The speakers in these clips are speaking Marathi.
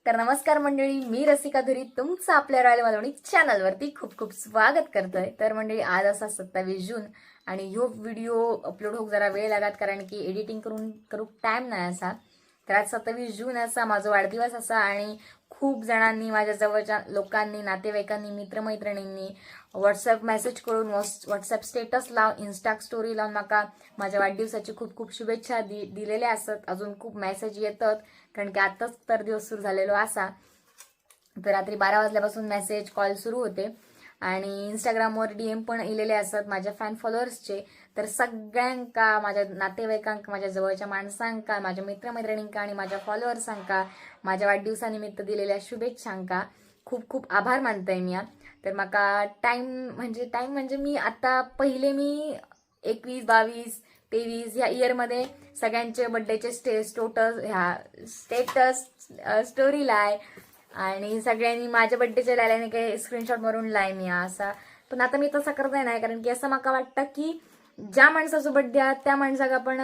तर नमस्कार मंडळी, मी रसिका धुरी तुमचं आपल्या रॉयल मालवणी चॅनलवरती खूप खूप स्वागत करतोय. तर मंडळी, आज असा 27 जून आणि ह्यो व्हिडिओ अपलोड होऊक जरा वेळ लागत, कारण की एडिटिंग करूक टाइम नाही असा. तर आज 27 जून असा माझा वाढदिवस असा आणि खूप जणांनी, माझ्या जवळच्या लोकांनी, नातेवाईकांनी, मित्रमैत्रिणींनी व्हॉट्सअप मेसेज करून, व्हॉट्सअप स्टेटस लावून, इन्स्टा स्टोरी लावून माका माझ्या वाढदिवसाची खूप खूप शुभेच्छा दिलेल्या असतात. अजून खूप मेसेज येतात, कारण की आताच तर दिवस सुरू झालेलो असा. तर रात्री 12 वाजल्यापासून मेसेज कॉल सुरू होते आणि इंस्टाग्रामवर DM पण इलेले असतात माझ्या फॅन फॉलोअर्सचे. तर सगळ्यांका, माझ्या नातेवाईकांका, माझ्या जवळच्या माणसांका, माझ्या मित्रमैत्रिणींका आणि माझ्या फॉलोअर्सांका माझ्या वाढदिवसानिमित्त दिलेल्या शुभेच्छांका खूप खूप आभार मानते मी. तर माका टाइम म्हणजे मी आता पहिले मी 21, 22, 23 या इयरमध्ये सगळ्यांचे बड्डेचे स्टेटस स्टोरी लाय आणि सगळ्यांनी माझ्या बड्डेचे लायल्याने काही स्क्रीनशॉट मारून लाय मी असा. पण आता मी तसं करताय नाही, कारण की असं माका वाटतं की ज्या माणसाचा बड्डे आहे त्या माणसाला आपण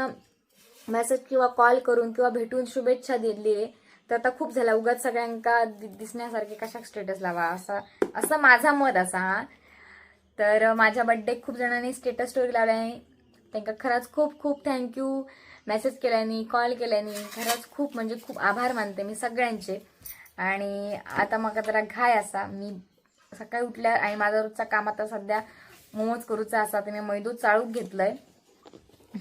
मेसेज किंवा कॉल करून किंवा भेटून शुभेच्छा दिली तर आता खूप झाला. उगाच सगळ्यांका दिसण्यासारखे कशाक स्टेटस लावा असं माझा मत असा. तर माझ्या बड्डे खूप जणांनी स्टेटस स्टोरी लावल्याने त्यांना खरंच खूप खूप थँक्यू. मेसेज केल्याने, कॉल केल्याने खरंच खूप म्हणजे खूप आभार मानते मी सगळ्यांचे. आणि आता मग जरा घाय असा, मी सकाळी उठल्या आणि माझा रोजचा काम आता सध्या मोमोज करूचा असा. तर मी मैदो चाळूक घेतलंय.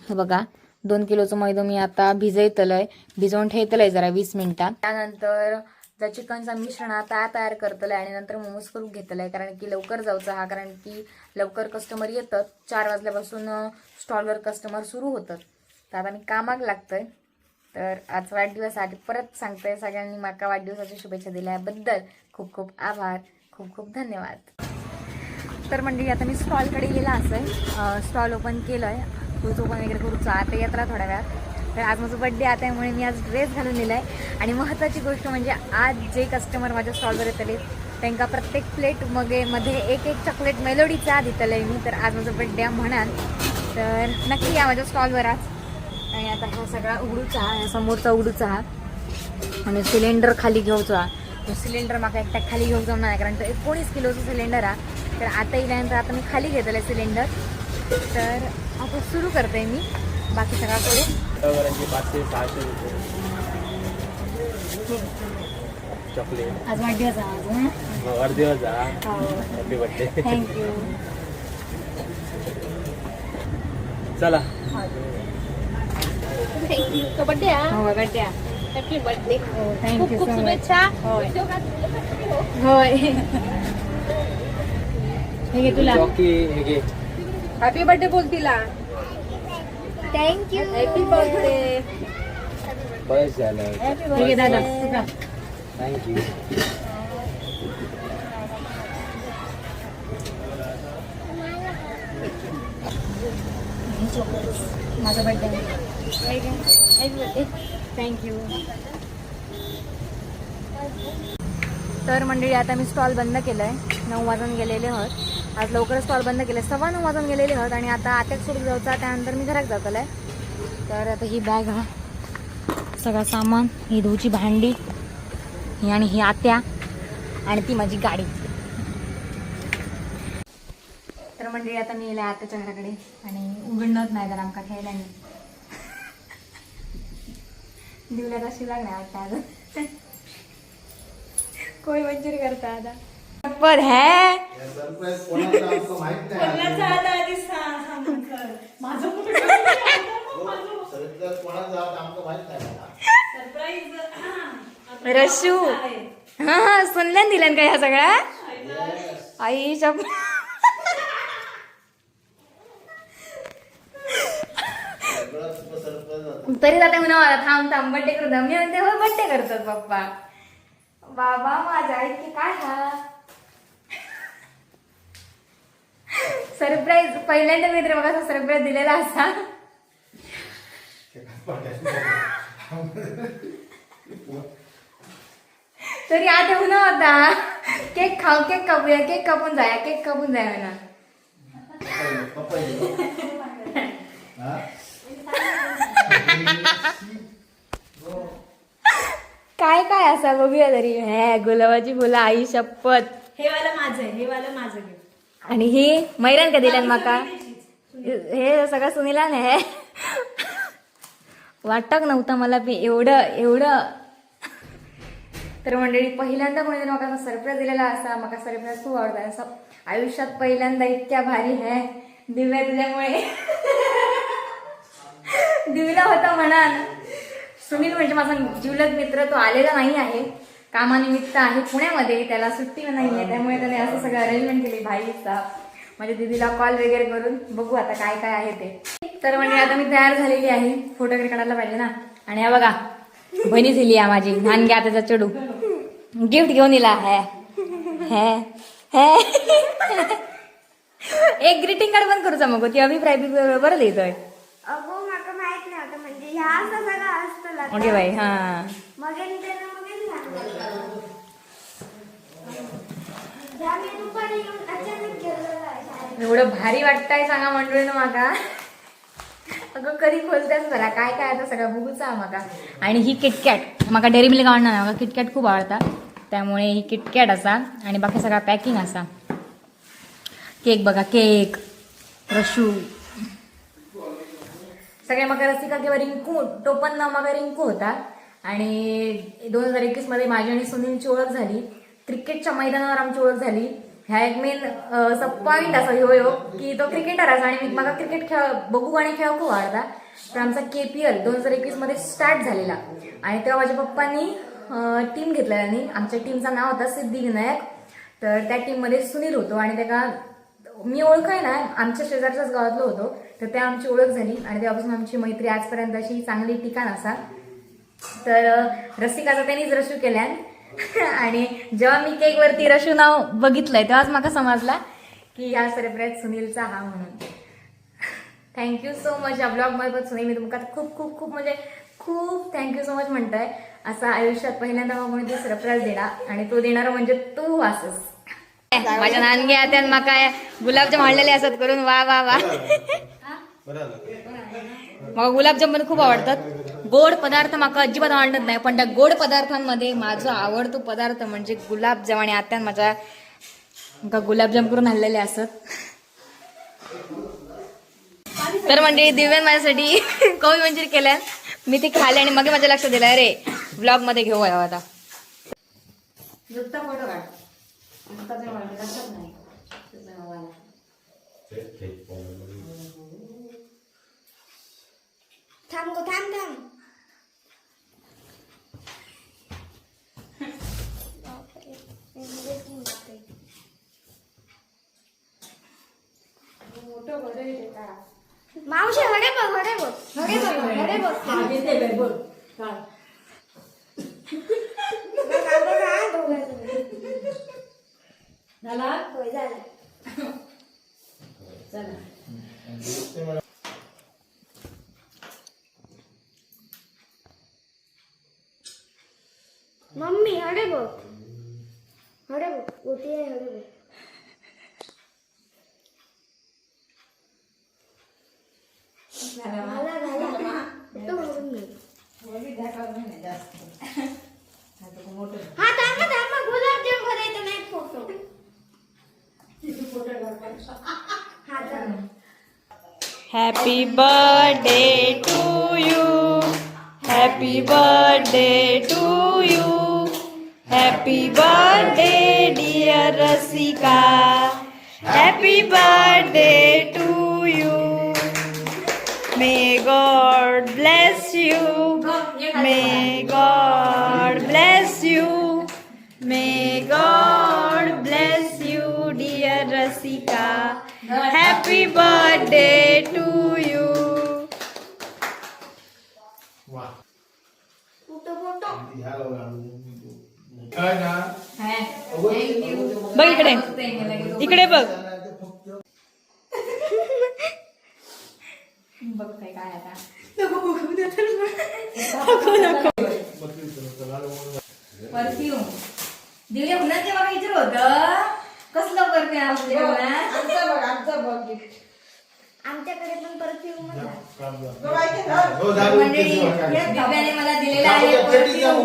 हे बघा, 2 किलोचं मैदो मी आता भिजवून ठेवतलंय जरा 20 मिनिटात. त्यानंतर जर चिकनचा मिश्रण आता तयार करतलंय आणि नंतर मोमोज करून घेतलंय, कारण की लवकर जाऊचा हा, कारण की लवकर कस्टमर येतात. 4 वाजल्यापासून स्टॉलवर कस्टमर सुरू होतात. तर आता मी कामाक लागतंय. तर आज वाढदिवसासाठी परत सांगतोय, सगळ्यांनी माका वाढदिवसाच्या शुभेच्छा दिल्याबद्दल खूप खूप आभार, खूप खूप धन्यवाद. तर म्हणजे आता मी स्टॉलकडे गेला असेल, स्टॉल ओपन केलंय, फ्रूज ओपन वगैरे करूचा आता येत राहा थोड्या वेळात. तर आज माझा बड्डे आहे, त्यामुळे मी आज ड्रेस घालून दिलाय. आणि महत्त्वाची गोष्ट म्हणजे आज जे कस्टमर माझ्या स्टॉलवर येतले त्यांना प्रत्येक प्लेट मध्ये एक चॉकलेट मेलोडीचा दितलंय मी. तर आज माझा बड्डे म्हणाल तर नक्की या माझ्या स्टॉलवर आज. आणि आता हा सगळा उघडूचा हा समोरचा उघडूचा हा आणि सिलेंडर खाली घेऊचा. तो सिलेंडर माका एकटा खाली घेऊन जाऊन नाही, कारण तो 19 किलोचं सिलेंडर हा. तर आता येल्यानंतर आता मी खाली घेतलं सिलेंडर. तर आता सुरू करते मी बाकी सगळा करून. 500-600 रुपये चॉकलेट. आज वाढदिवस आज वाढदिवस हॅपी बर्थडे. थँक्यू. चला, थँक्यू. बर्थडे हो बड्डे. Happy birthday. थँक्यू खूप खूप सो मच. शुभेच्छा. होय, हे घे तुला. चॉकी हे घे. हॅपी बर्थडे बोल तिला. थँक्यू. Happy birthday. बस झालं. हे घे दादा तुझा. थँक्यू. माझा बड्डे. थँक्यू. तर मंडळी, आता मी स्टॉल बंद केलंय. 9 वाजून गेलेले आहोत. आज लवकर स्टॉल बंद केले, 9:15 वाजून गेलेले आहोत. आणि आता आत्याक सोडून जाऊचा, त्यानंतर मी घरात जातलंय. तर आता ही बॅग हा सगळं सामान, ही धुची भांडी, ही आणि ही आत्या आणि ती माझी गाडी. तर मंडळी, आता मी येईल आत्याच्या घराकडे आणि उघडणंच नाही तर आमका खायला नाही दिवल्यात अशी लागणार आता अजून कोण मंचुरी करता आता पण है रशू. हा सुनल्यान दिल्यान का ह्या सगळ्या आईच्या तरी जाते म्हणा मला थांब बड्डे करू द्या. मी म्हणते हो बड्डे करतात पप्पा. बाबा माझ्या ऐकी काय हा सरप्राईज पहिल्यांदा मित्र बघा सरप्राईज दिलेला असा. तरी आता म्हणा होता केक कापूया, केक कापून जाया म्हणा. काय काय असा बघूया तरी. हे गुलाबाची फुलं आई शपथ. हे वाला माझं आहे, हे वाला माझं गिफ्ट. आणि ही मैरान का दिल्यान माका. हे सगळं सुनीला नाही वाटत नव्हतं मला बी एवढं. तर मंडळी पहिल्यांदा कोणीतरी मला सरप्राईज दिलेला असा. मला सरप्राईज खूप आवडता. असं आयुष्यात पहिल्यांदा इतक्या भारी है दिव्या तुझ्यामुळे. दिव्याला होता म्हणाल. सुनील म्हणजे माझा जिवलग मित्र, तो आलेला नाही आहे, कामानिमित्त आहे पुण्यामध्ये, त्याला सुट्टी नाही आहे, त्यामुळे त्याने असं सगळं अरेंजमेंट केली भाईचा. माझ्या दीदीला कॉल वगैरे करून बघू आता काय काय आहे ते. तर म्हणजे आता मी तयार झालेली आहे, फोटो वगैरे काढायला पाहिजे ना. आणि हा बघा बहिणी दिली आहे माझी नानग्या त्याचा चडू, गिफ्ट घेऊन दिला है. एक ग्रीटिंग कार्ड पण करूचा मग ती अभिप्राय बरं लिहितोय. अगो माका माहित नव्हतं म्हणजे ह्या असं सगळं असतं ओके बाई. हा मग अचानक गेलं. एवढं भारी वाटतंय सांगा मंडळीनं माका. अगं कधी खोलतेच जरा काय काय आता सगळं बघूचा माका. आणि ही किटकॅट माका डेअरी मिल्क आवडणार नाही, माका किटकॅट खूप आवडता, त्यामुळे ही किटकॅट असा. आणि बाकी सगळा पॅकिंग असा. केक बघा, केक रशू सगळे मका रसिका किंवा रिंकू टोपण नाव मका रिंकू होता. आणि 2021 मध्ये माझी आणि सुनीलची ओळख झाली. क्रिकेटच्या मैदानावर आमची ओळख झाली. ह्या एक मेन पॉईंट असा ह्यो की तो क्रिकेटर असा आणि मला क्रिकेट खेळ बघू आणि खेळ खूप आवडता. तर आमचा KPL 2021 मध्ये स्टार्ट झालेला. आणि तेव्हा माझ्या पप्पांनी टीम घेतलेला आणि आमच्या टीमचं नाव होता सिद्धिविनायक. तर त्या टीममध्ये सुनील होतो आणि त्याला मी ओळखाय ना, आमच्या शेजारच्याच गावातलं होतो. तर त्या आमची ओळख झाली आणि तेव्हापासून आमची मैत्री आजपर्यंत अशी चांगली ठिकाण असा. तर रसिकाचा त्यांनीच रशू केल्यान. आणि जेव्हा मी केक वरती रशू नाव बघितलंय तेव्हाच मला समजला की ह्या सरप्राईज सुनीलचा हा म्हणून. Thank you so much. या ब्लॉग मध्ये सुनील मी तुमका खूप खूप खूप म्हणजे खूप थँक्यू सो मच म्हणताय. असा आयुष्यात पहिल्यांदा मला कोणीतरी सरप्राईज देणार आणि तो देणारा म्हणजे तू असस. माझ्या नानग्या आत्यान माका गुलाबजाम आणलेले असत करून. वा वा वा. मला गुलाबजाम पण खूप आवडतात. गोड पदार्थ माका अजिबात आवडत नाही, पण त्या गोड पदार्थांमध्ये माझा आवडतो पदार्थ म्हणजे गुलाबजाम. आणि आत्यान माझ्या गुलाबजाम करून आणलेले असत. तर म्हणजे दिव्यान माझ्यासाठी कोबी मंचुरी केल्या, मी ती खाल्ली आणि मग माझ्या लक्षात दिलं अरे ब्लॉग मध्ये घेऊ आता. फोटो काढ लक्षात नाही. थांब गो थांब थांब. मावशी हडे बघ हडे बघ हडे बघ हडे बघ. झाला होय झालं. चला. मम्मी हडे बघ हडे बघ गोटी आहे हडे बघ. घाला घाला तो म्हणून मी. हा थांबा थांबा गुलाबजाम भरायचं नाही फोटो. हा चालेल. Happy birthday to you. Happy birthday to you. Happy birthday dear Rasika. Happy birthday to you. May God bless you. May God bless you. May God bless you, dear Rasika. Happy birthday to you. बघ इकडे, इकडे बघ. बघताय काय आता. परफ्यूम दिव्या पुन्हा तेव्हा विचार होत कसलं परफ्यूम आमच्याकडे पण परफ्यूम मंडळी दिव्याने मला दिलेला आहे परफ्यूम.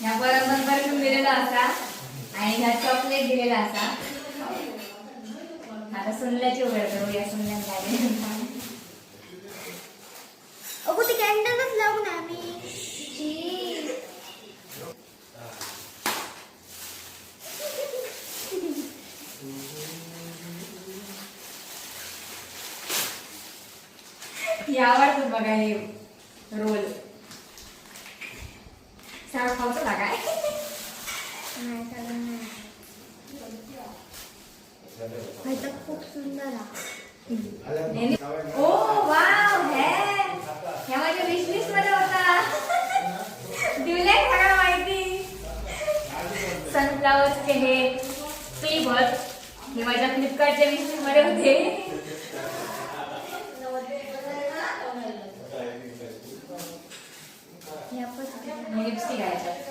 ह्या बरोबर परफ्यूम दिलेला असा आणि ह्या चॉकलेट दिलेला असा. आता सुनल्याची उघड करू, या सुनल्यान काय दिलं. अगो ती कॅन्डलच लावून आम्ही ही आवडतो बघा हे रोल. सारा खाऊचं ना काय. खूप सुंदर आहे. ओ वाव हे ह्या माझ्या विश लिस्ट मध्ये होता. दिवले सगळं माहिती. सनफ्लावर्सचे हे क्लिपर हे माझ्या फ्लिपकार्टच्या विश लिस्ट मध्ये होते. लिपस्टिक आहे.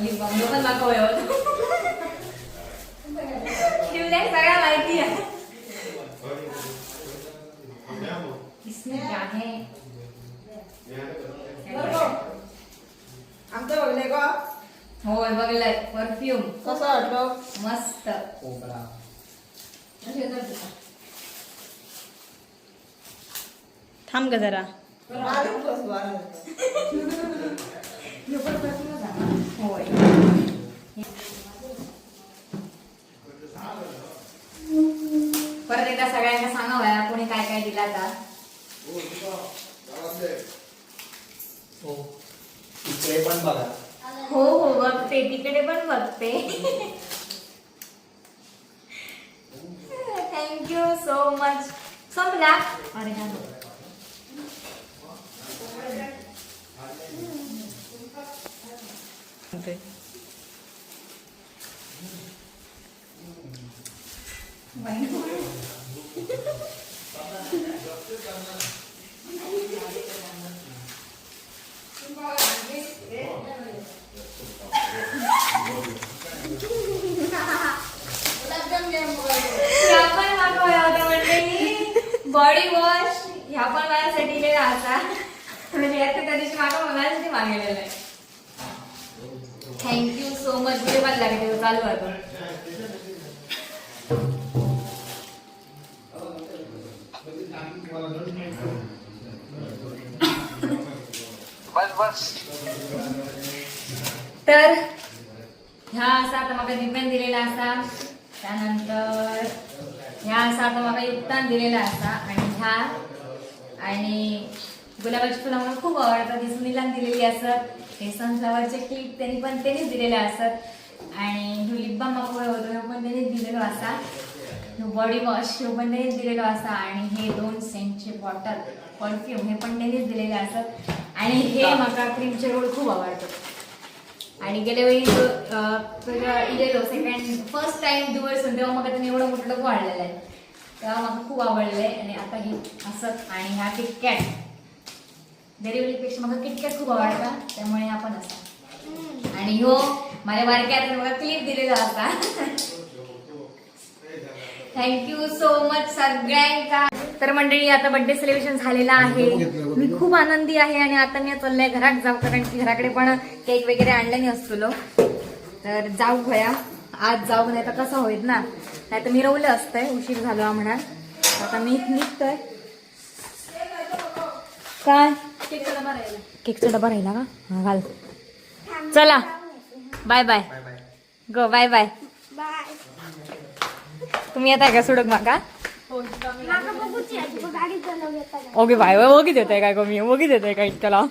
लिप बाम पण दाखवूया होतं. शिवल्याक सगळ्या माहिती आहे. इसमें क्या है? आमचं बघले का होय बघलंय परफ्यूम कसं वाटलं मस्त. थांब ग जरा. होय परत एकदा सगळ्यांना सांगावया कोणी काय काय दिला आता. इकडे पण बघा. हो हो बघते तिकडे पण बघते. Thank you so much. संपला. अरे हा बॉडी वॉश ह्या पण माझ्यासाठी दिलेला असा. म्हणजे आता त्या दिवशी माझ्यासाठी मागलेला आहे. Thank you so much. कुठे पण लागेल चालू आहे. तर ह्या असा आता मला दिव्यान दिलेला असा. त्यानंतर ह्या असा आता मला युक्तान दिलेला असा. आणि ह्या आणि गुलाबाची फुलं मला खूप आवडतात. ही सुनीलान दिलेली असत. हे सनफ्लावरचे क्लिप त्यांनी पण त्यांनीच दिलेले असत. आणि ह्यो लिप बाम मागवलं होतं ह्यो पण त्यांनीच दिलेलो असा. ह्यो बॉडी वॉश ह्यो पण त्यांनीच दिलेलो असा. आणि हे 2 सेंटचे बॉटल परफ्यूम हे पण त्यांनीच दिलेले असत. आणि हे मला क्रीमचे रोल खूप आवडतात. आणि गेल्या वेळी इलेलो फर्स्ट टाइम दिवस तेव्हा मग त्यांनी एवढं मोठं डबं वाढलेलं आहे. तेव्हा मला खूप आवडलंय. आणि आता हे असं. आणि ह्या किटकॅट डेरिव्हेटिव्हपेक्षा मला किटकॅट खूप आवडतात. त्यामुळे आपण असा. आणि ह्यो माझ्या बारक्यात मला क्लिप दिलेला होता. थँक्यू सो मच सगळ्यांका. तर मंडळी आता बर्थडे सेलिब्रेशन झालेला आहे. मी खूप आनंदी आहे. आणि आता मी चाललंय घरात जाऊ कारण की घराकडे पण केक वगैरे आणल्याने असतो. तर जाऊ भया आज जाऊ नाही तर कसं होईल ना. नाही तर मी रवलं असतंय उशीर झाला म्हणा. आता मी निघतोय. काय केकचा डबा राहिला का. हा घाल. चला बाय बाय. गो बाय बाय. बाय. तुम्ही येताय का सुडक माका. माका बघूची आहे तू गाडी चालवली आता. Okay bye bye. ओगी देतोय काय कमी ओगी देतोय काय इतक्याला.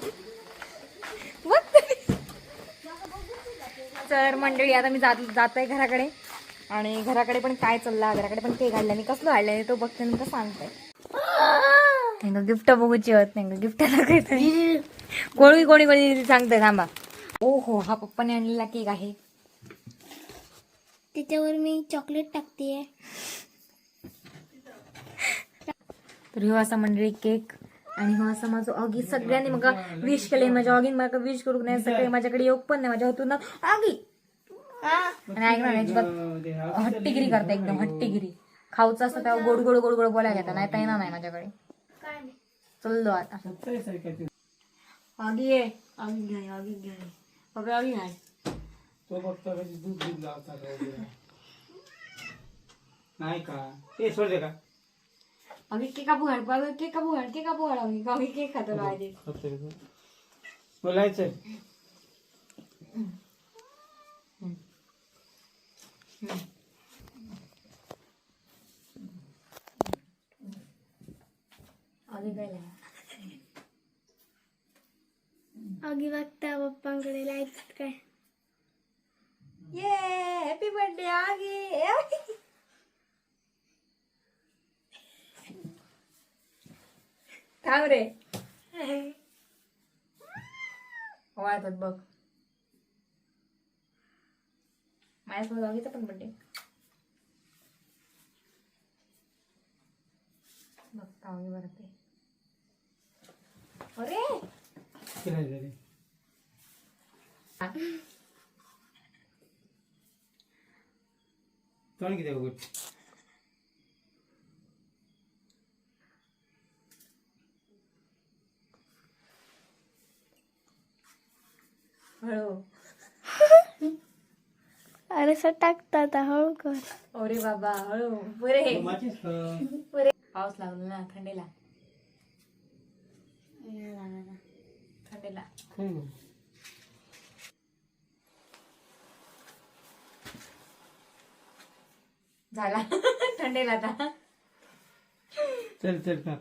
तर मंडळी आता मी जातोय घराकडे. आणि घराकडे पण काय चाललं घराकडे पण केक घालल्याने कसलं घालल्याने तो बघते नंतर सांगताय. गिफ्ट बघूची होत नाही गिफ्ट कोणी कोणी कोणी सांगताय थांबा. ओ हो हा पप्पाने आणलेला केक आहे. त्याच्यावर मी चॉकलेट टाकते. तर ह्यो असा मंडळी केक आणि हो असा माझं ऑगी सगळ्यांनी मग विश केले. माझ्या ऑगीन मला विश करू नाही सगळे माझ्याकडे येऊ पण नाही माझ्या होतून ऑगी आणि ऐकणार अजिबात हट्टीगिरी करता एकदम हट्टीगिरी. खाऊचं असतं तेव्हा गोड गोड गोड गोड बोलायला घेता नाही तर येणार नाही माझ्याकडे. चल दो आता ऑगी ये ऑगी घ्याय ऑगी घ्याय बघा ऑगी घ्याय तो फक्त दूध लावता नाही का ते सोडले का ऑगी केक कापू घाल बघ केक कापू घाल केक कापू घाल ऑगी केक खातो आधी बोलायचं ऑगी काय आगी बघता पप्पांकडे लाईट काय. ये हॅपी बर्थडे ऑगी. थांब रे वाळतात बघ माझ्यासोबत ऑगीचा पण बर्थडे बघ ऑगी बर्थडे. अरे तोंड किती उघड हळू अरे सर टाकतात हळू कर. अरे बाबा हळू पुरे माचीस पुरे पाऊस लागलो ना थंडीला थंडीला झाला थंडीला आता. चल चल का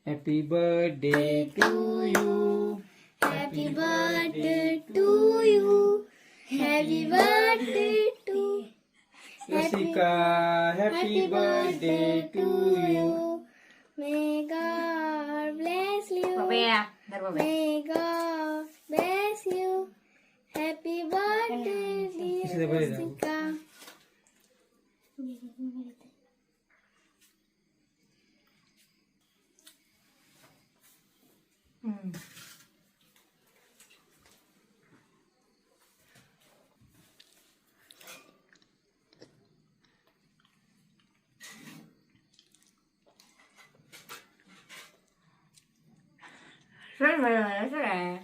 happy birthday to you happy birthday to you. Happy birthday to. Rasika happy birthday to you. May God bless you. बाबा या धर बाबा May God bless you. Happy birthday, किसी dear बरे जाऊ. Jessica. सर